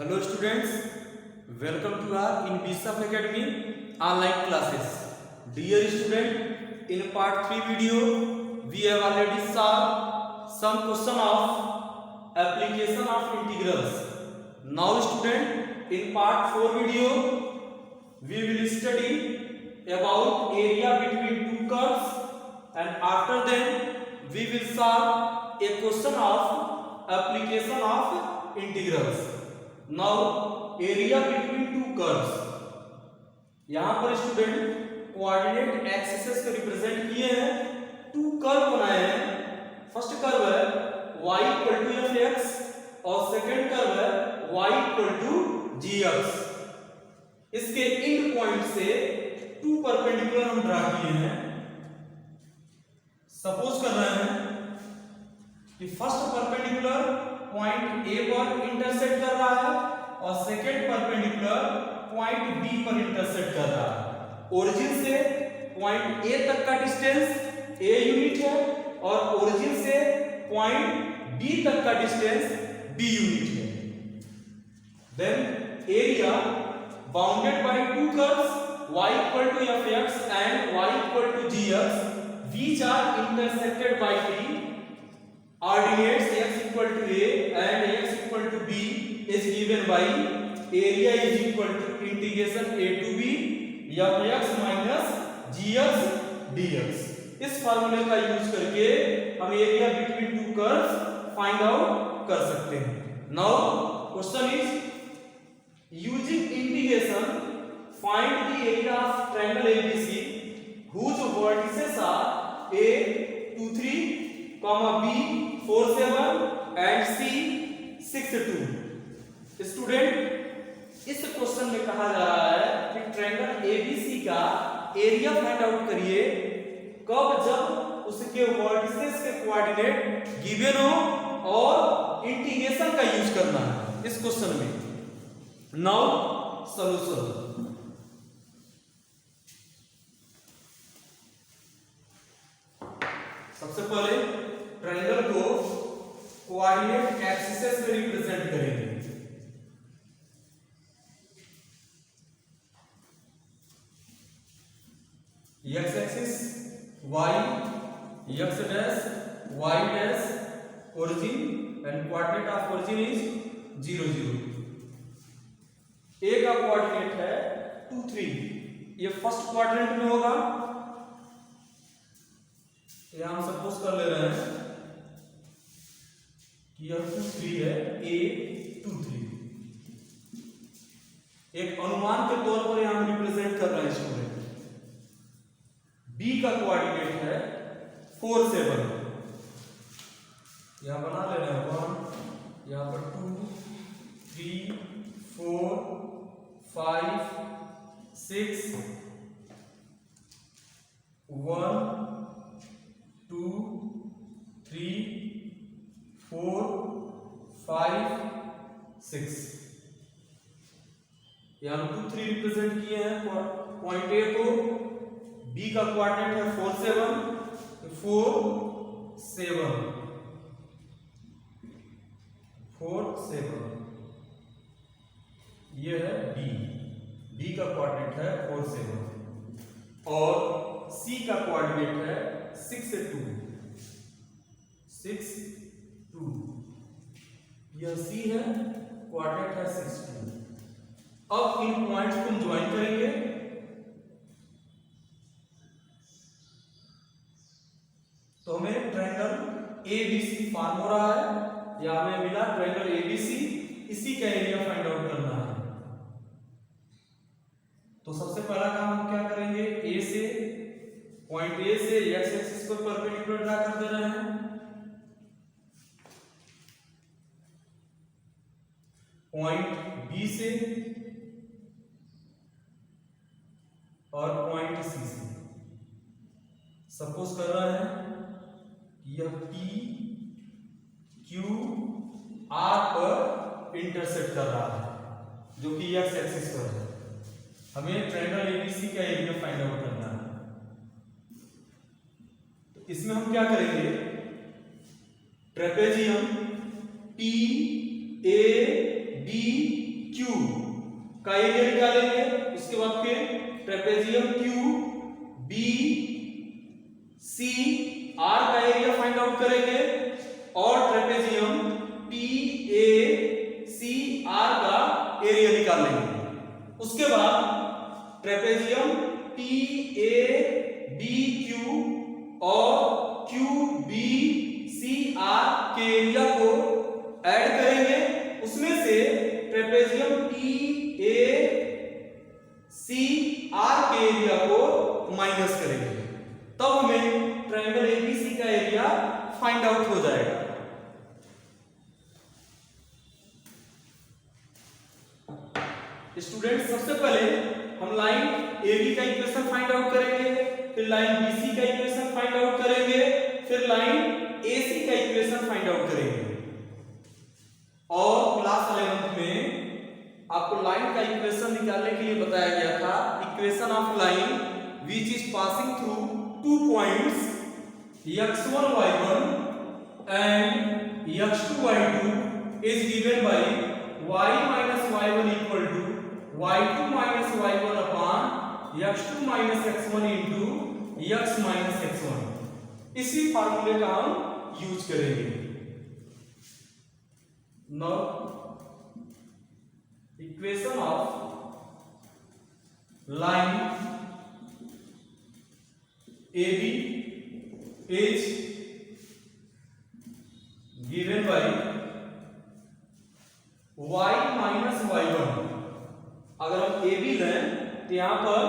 Hello students, welcome to our in BSF Academy online classes. Dear student, in part 3 video we have already solved some question of application of integrals. Now student, in part 4 video we will study about area between two curves, and after that we will solve a question of application of integrals. Now area between two curves, यहाँ पर student coordinate axis को represent किए हैं, two curve बनाए हैं। First curve है y equal to F X और second curve है y equal to G X. इसके एंड पॉइंट से टू परपेंडिकुलर हम ड्रा किए हैं। सपोज कर रहे हैं कि फर्स्ट परपेंडिकुलर पॉइंट ए पर इंटरसेक्ट कर रहा है और सेकेंड परपेंडिकुलर पॉइंट बी पर इंटरसेक्ट कर रहा है। ओरिजिन से पॉइंट ए तक का डिस्टेंस ए यूनिट है और ओरिजिन से पॉइंट बी तक का डिस्टेंस बी यूनिट है। Then area bounded by two curves y equal to fx and y equal to gx which are intersected by the ordinates x equal to a and x equal to b is given by area is equal to integration a to b fx minus gx dx। इस फार्मूले का use करके हम area between two curves find out कर सकते हैं। Now question is using integration find the area of triangle ABC whose vertices are a 2 3, b 4 7 and c 6 2। Student इस question में कहा जा रहा है कि ट्रायंगल ABC का एरिया फाइंड आउट करिए कब, जब उसके वर्टिसेस के कोऑर्डिनेट गिवन हो और इंटीग्रेशन का यूज करना है इस क्वेश्चन में। Now solution. सबसे पहले ट्रायंगल को कोऑर्डिनेट एक्सिस में रिप्रेजेंट करेंगे। X axis y, x dash y dash origin and coordinate of origin is 0 0। ए का कोऑर्डिनेट है 2 3, ये फर्स्ट क्वाड्रेंट में होगा। ये हम सपोज कर ले रहे हैं कि यह 2 3 है, a 2 3। एक अनुमान के तौर पर यहां रिप्रेजेंट कर रहे हैं स्टूडेंट। b का कोऑर्डिनेट है 4 7, यहां बना ले रहे हैं 1, यहां पर 2 3 4 5 6 1 2 3 4 5 6। यहां 2 3 रिप्रेजेंट किए हैं पॉइंट ए को। बी का कोऑर्डिनेट है 4 7 4 7। ये है बी का कोऑर्डिनेट है 4 7 और सी का कोऑर्डिनेट है 6 2। यह सी है, कोऑर्डिनेट है 6 2। अब इन पॉइंट्स को हम ज्वाइन करेंगे। तो हमें ट्रायंगल एबीसी फॉर्म हो रहा है, या हमें मिला ट्रायंगल एबीसी। इसी का एरिया फाइंड आउट करना है। तो सबसे पहला काम हम क्या करेंगे, ए से पॉइंट ए से एक्स एक्सिस को परपेंडिकुलर ड्रा कर दे रहे हैं। पॉइंट बी से और पॉइंट सी से सपोज कर रहे हैं कि यह पी क्यू आर पर इंटरसेक्ट कर रहा है, जो कि एक्स एक्सिस पर है। हमें ट्रायंगल एबीसी का एरिया फाइंड आउट करना है। तो इसमें हम क्या करेंगे, trapezium T A B Q का एरिया निकालेंगे। उसके बाद फिर trapezium Q B C R का एरिया फाइंड आउट करेंगे और trapezium T A C R का एरिया निकाल लेंगे। उसके बाद trapezium T A D Q और क्यू बी सी आर के एरिया को ऐड करेंगे। उसमें से trapezium T A C R के एरिया को माइनस करेंगे, तब हमें ट्रायंगल एबीसी का एरिया फाइंड आउट हो जाएगा। स्टूडेंट, सबसे पहले हम लाइन AB का इक्वेशन फाइंड आउट करेंगे, फिर लाइन BC का इक्वेशन फाइंड आउट करेंगे, फिर लाइन AC का इक्वेशन फाइंड आउट करेंगे। और क्लास 11th में आपको लाइन का इक्वेशन निकालने के लिए बताया गया था, equation of line which is passing through 2 points x1 y1 and x2 y2 is given by y minus y1 equal to y2 minus y1 upon x2 minus x1 into x minus x1। इसी फार्मूले का हम use करेंगे। Now equation of line AB is given by y minus y1। अगर हम AB लें तो यहां पर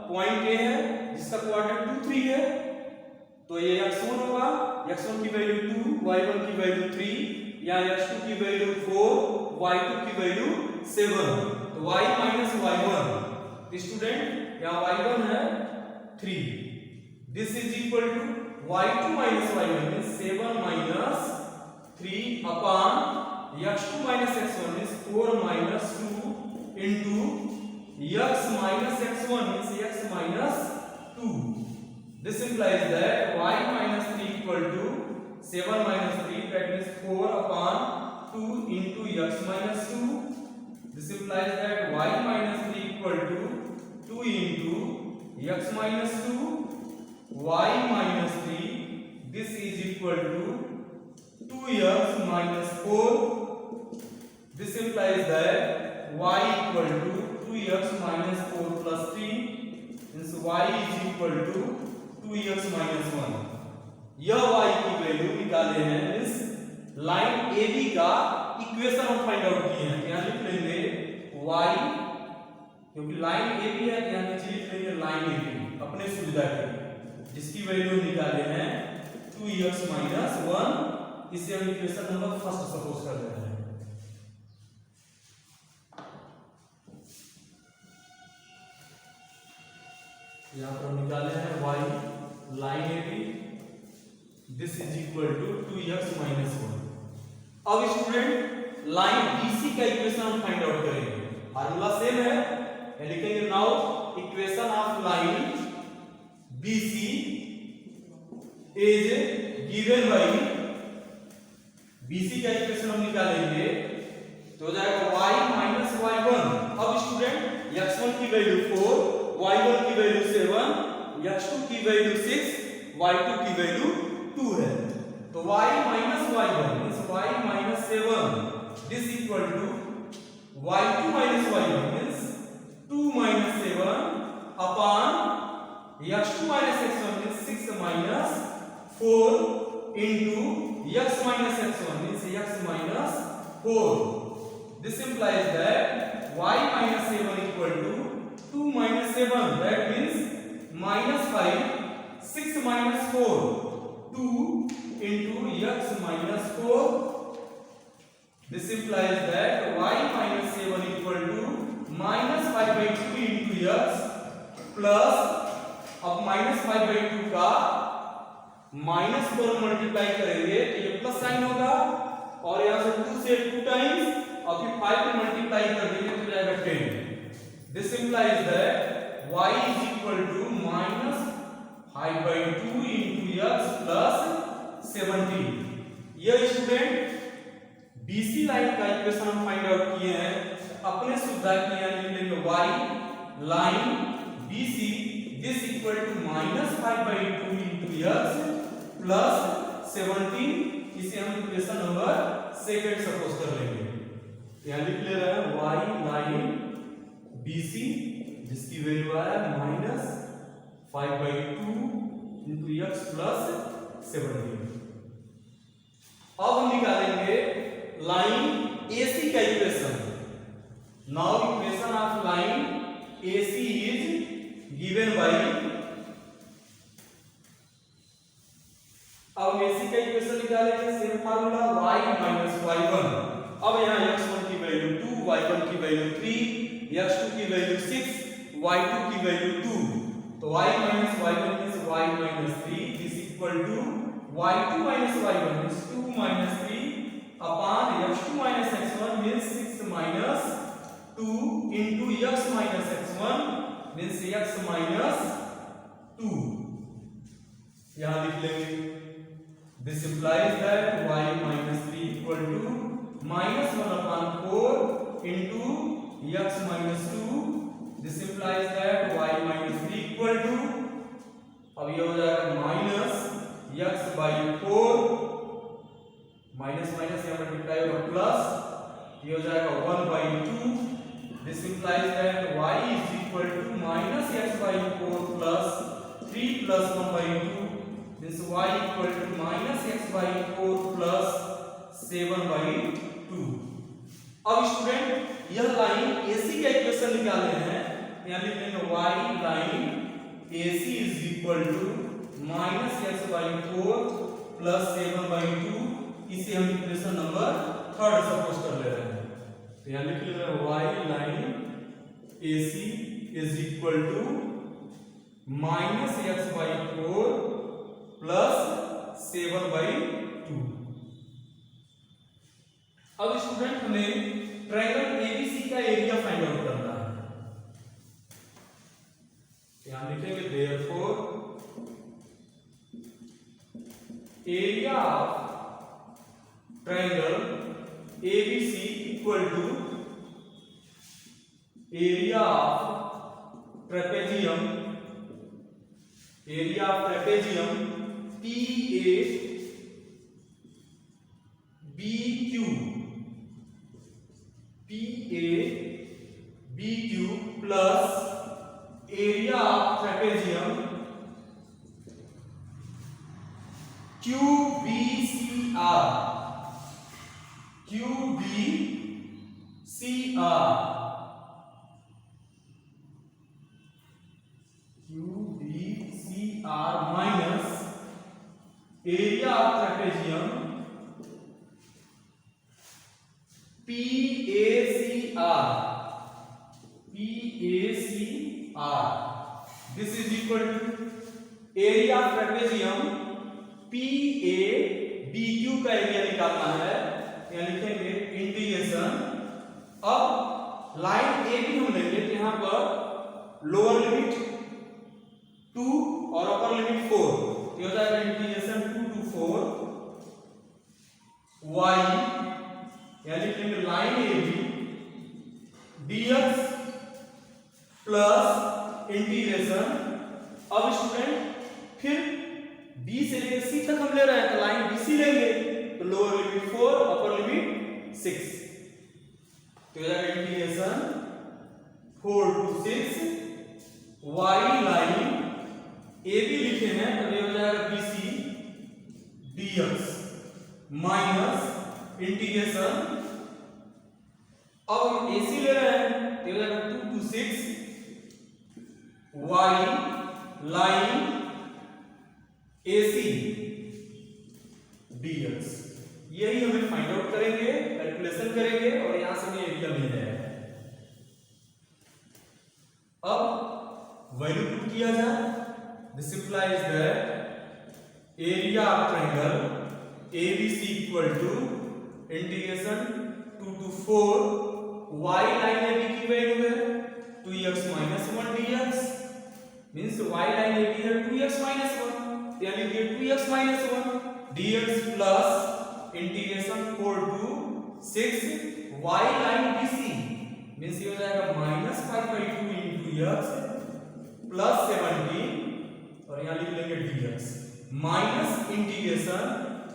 पॉइंट A है जिसका क्वाड्रेंट 2 3 है, तो ये x1 होगा, x1 की वैल्यू 2, y1 की वैल्यू 3, या x2 की वैल्यू 4, y2 की वैल्यू 7, तो y minus y1 स्टूडेंट यहाँ y1 है 3, this is equal to y2 minus y1 means 7 minus 3 upon x2 minus x1 is 4 minus 2 into x minus x1 means x minus 2. This implies that y minus 3 equal to 7 minus 3, that means 4 upon 2 into x minus 2. This implies that y minus 3 equal to 2 into x minus 2, y minus 3, this is equal to 2x minus 4. This implies that y equal to 2x minus 4 plus 3, means y is equal to 2x minus 1। यह y की value निकाले हैं, इस line AB का equation हम find out किए हैं। यहाँ लिख लेंगे y, क्योंकि लाइन AB है यहाँ नीचे लिख लेंगे लाइन AB अपने सुविधा के, जिसकी वैल्यू निकाले हैं 2x minus 1। इसे हम इक्वेशन नंबर फर्स्ट सपोज कर रहे हैं। यहाँ पर निकाले हैं y line AB, this is equal to 2x minus 1। अब स्टूडेंट लाइन BC का इक्वेशन हम फाइंड आउट करेंगे। फार्मूला सेम है, लिखेंगे now equation of line BC is given by, BC का इक्वेशन हम निकालेंगे तो हो जाएगा y minus y1। अब स्टूडेंट x1 की वैल्यू 4, y1 की वैल्यू 7, x2 की वैल्यू 6, y2 की वैल्यू 2 है, तो y minus y1 means y minus 7, this equal to y2 minus y1 means 2 minus 7 upon x2 minus x1 means 6 minus 4 into x minus x1 means x minus 4। This implies that y minus 7 equal to 2 minus 7, that means minus 5, 6 minus 4, 2 into x minus 4। This implies that y minus 7 equal to minus 5 by 2 into x plus, अब minus 5 by 2 का minus पर multiply करेंगे तो ये plus sign होगा, और यहाँ से 2 से 2 टाइम्स और फिर 5 पे मल्टीप्लाई कर देंगे तो जाएगा 10। This implies that y is equal to minus 5 by 2 into x plus 17। यह स्टूडेंट BC लाइन का इक्वेशन हम फाइंड आउट किए हैं। अपने सुविधा के लिए लिख लेंगे y line BC this equal to -5/2 into x plus 17, इसे हम इक्वेशन नंबर सेकंड सपोज कर लेंगे। यहाँ लिख ले रहे हैं y लाइन BC जिसकी वैल्यू आया -5/2 into x प्लस 17। अब हम निकालेंगे लाइन AC का equation. Now equation of line AC is given bye, अब AC का इक्वेशन निकालेंगे same formula y minus y1। अब यहाँ x1 की वैल्यू 2, y1 की वैल्यू 3, x2 की वैल्यू 6, y2 की वैल्यू 2, तो y minus y1 means y minus 3 this equal to y2 minus y1 means 2 minus 3 upon x2 minus x1 means 6 minus 2 into x minus x1 means x minus 2। यहाँ लिख लेंगे this implies that y minus 3 equal to -1/4 into x minus 2। this implies that y minus 3 equal to, अब ये हो जाएगा minus x by 4 minus minus यहाँ multiply होगा plus, ये हो जाएगा 1/2। this implies that y is equal to -x by 4 plus 3 plus 1/2। this y equal to -x by 4 plus 7/2। अब स्टूडेंट यह लाइन AC का इक्वेशन निकाले हैं, यहाँ लिख लेंगे y line AC is equal to -x by 4 plus 7/2। इसे हम इक्वेशन नंबर थर्ड सपोज कर ले रहे हैं, तो यहाँ लिख ले रहे हैं y line AC is equal to -x by 4 plus 7/2। अब स्टूडेंट हमें ट्रायंगल ABC का एरिया फाइंड आउट करना है। यहां लिखेंगे therefore area of triangle ABC equal to area of trapezium, area of trapezium PA BQ, PA BQ plus area of trapezium QBCR, QBCR, QBCR minus area of trapezium PACR, PACR। This is equal to area of trapezium PABQ का area निकालना है, यहाँ लिखेंगे integration. अब line AB हम लेंगे तो यहाँ पर लोअर लिमिट 2 और अपर लिमिट 4, ये हो जाएगा इंटीग्रेशन 2 to 4 y, यहाँ लिख लेंगे line AB dx plus integration. अब स्टूडेंट फिर B से लेकर C तक हम ले रहे हैं, तो लाइन BC लेंगे तो लोअर लिमिट 4 अपर लिमिट 6, तो हो जाएगा integration 4 to 6 y line AB लिखे हैं तो ये हो जाएगा BC dx माइनस इंटीग्रेशन, अब हम AC ले रहे हैं तो ये हो जाएगा 2 to 6 y line AC dx। यही हमें फाइंड आउट करेंगे, कैलकुलेशन करेंगे और यहां से हमें एरिया मिल जाएगा। अब वैल्यू पुट किया जाए, this implies that area of triangle ABC equal to integration 2 to 4 y line AB की वैल्यू है 2x minus 1 dx means y line AB है 2x minus 1, यानी कि 2x minus 1 dx plus integration 4 to 6 y line BC means ये हो जाएगा -5/2 into x plus 17 और यहाँ लिख लेंगे dx minus integration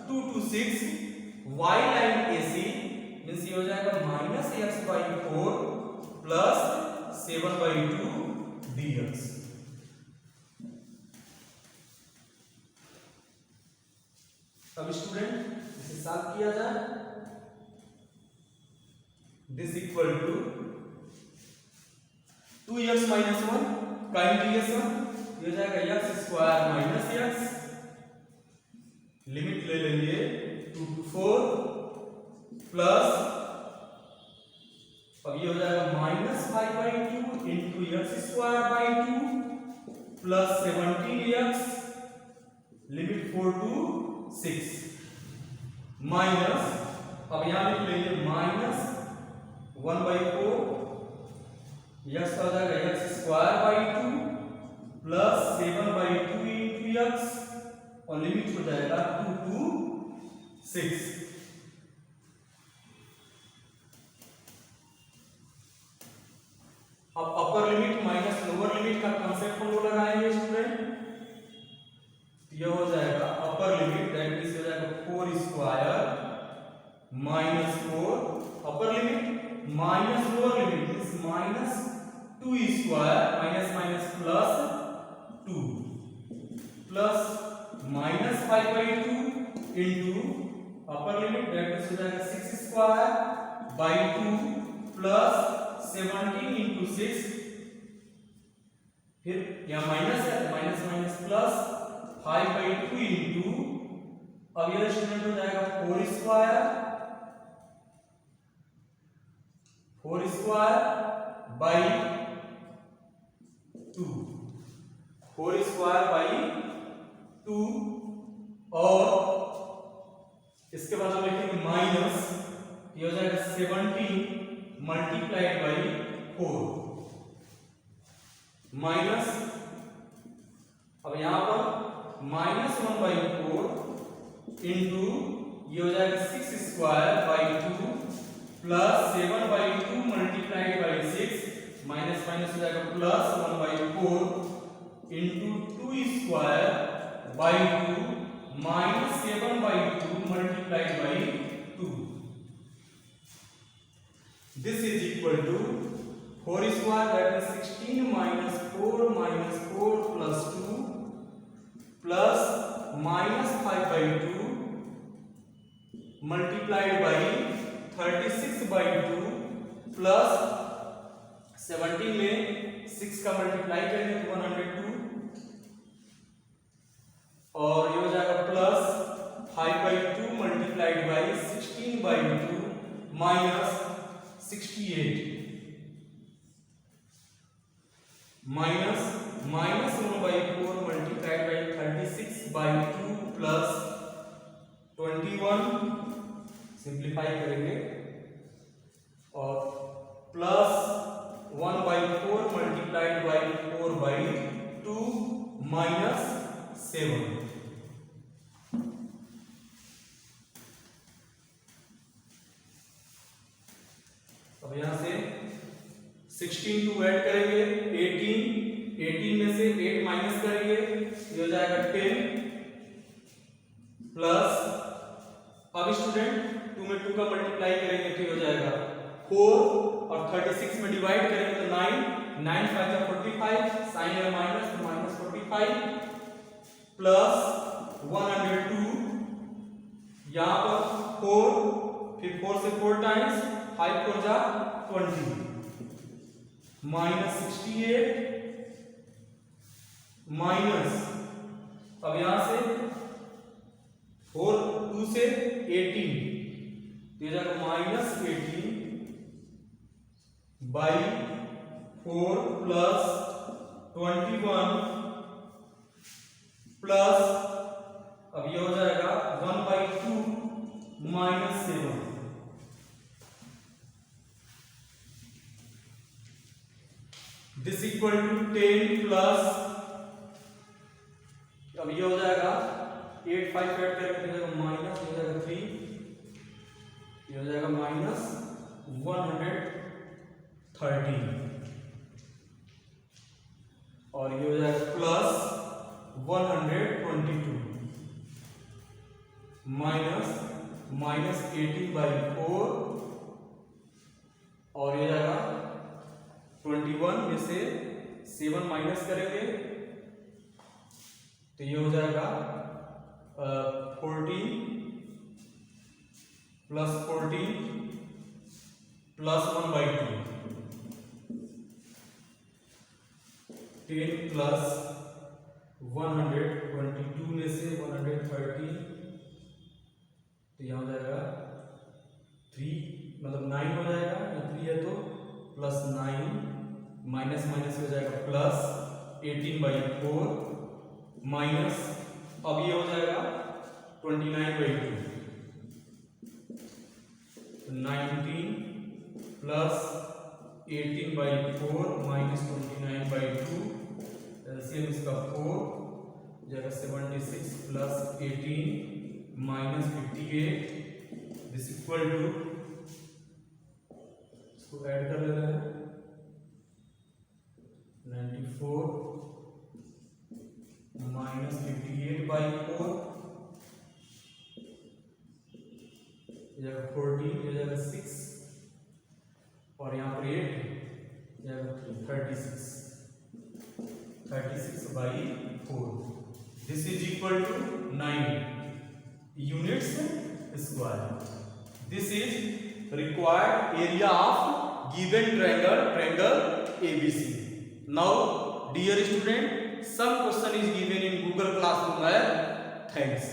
2 to 6 y line AC means ये हो जाएगा -x/4 प्लस 7/2 dx। अब स्टूडेंट इसे साफ किया जाए, this equal to 2x minus 1 का इंटीग्रेशन ये हो जाएगा x square minus x, limit ले लेंगे 2 to 4 प्लस अब ये हो जाएगा -5/2 into x square by 2 plus 17x limit 4 to 6 minus अब यहां लिख लेंगे -1/4 x का हो जाएगा x square by 2 plus 7/2 into x और लिमिट हो जाएगा 2 to 6। अब upper limit minus lower limit का कंसेप्ट हम लोग लगाएंगे स्टूडेंट, यह हो जाएगा अपर लिमिट दैट मींस हो जाएगा 4 square minus 4 upper limit minus lower limit means -2 square minus minus plus 2 plus -5/2 into upper limit that means हो जाएगा 6 स्क्वायर बाई 2 प्लस 17 इंटू 6 फिर यहाँ माइनस है माइनस माइनस प्लस 5/2 इंटू अब यह student हो जाएगा 4 स्क्वायर बाई 2 4 स्क्वायर बाई 2 और इसके बाद हम लिखेंगे माइनस ये हो जाएगा 17 मल्टीप्लाइड बाई 4 माइनस अब यहां पर -1/4 इंटू ये हो जाएगा 6 square by 2 plus 7/2 multiplied by 6 minus minus हो जाएगा plus 1/4 into 2 square by 2 minus 7/2 multiplied by 2। This is equal to 4 square that is 16 minus 4 plus 2 plus -5/2 multiplied by 36/2 plus 17 में 6 का मल्टीप्लाई करेंगे तो 102 और ये हो जाएगा plus 5/2 multiplied by 16/2 minus 68 minus -1/4 multiplied by 36/2 plus 21 simplify करेंगे और प्लस 1/4 मल्टीप्लाइड बाई 4/2 माइनस 7। अब यहां से 16 टू ऐड करेंगे 18 में से 8 माइनस करेंगे ये हो जाएगा 10 प्लस अब स्टूडेंट 2 में 2 का मल्टीप्लाई करेंगे तो हो जाएगा 4 और 36 में डिवाइड करेंगे तो 9 5 का 45 साइन है माइनस तो माइनस 45 प्लस 102 यहां पर 4 फिर 4 से 4 टाइम्स 5 4 जा 20 माइनस 68 माइनस अब यहां से 4 2 से 18 तो जाएगा माइनस 18 बाई 4 प्लस 21 प्लस अब ये हो जाएगा 1/2 minus 7 this equal to 10 plus अब ये हो जाएगा 8 5 ऐड करके हो जाएगा माइनस हो जाएगा 3 ये हो जाएगा माइनस 130 13 और ये हो जाएगा प्लस 122 माइनस 18/4 और ये जाएगा 21 में से 7 माइनस करेंगे तो ये हो जाएगा 14 प्लस 14 प्लस 1/2 10 प्लस 122 में से 130 तो यहाँ हो जाएगा 3 मतलब 9 हो जाएगा, या 3 है तो प्लस 9 माइनस हो जाएगा प्लस 18/4 माइनस अब ये हो जाएगा 29/2 19 प्लस 18/4 माइनस 29/2 एलसीएम इसका 4 जाएगा 76 plus 18 minus 58 this equal to इसको ऐड कर लेते हैं 94 माइनस 58/4 ये 14 ये जाएगा 6 और यहाँ पर 8 जाएगा 36/4 this is equal to 9 units square. This is required area of given triangle ABC. Now dear student, some question is given in Google Classroom. Thanks.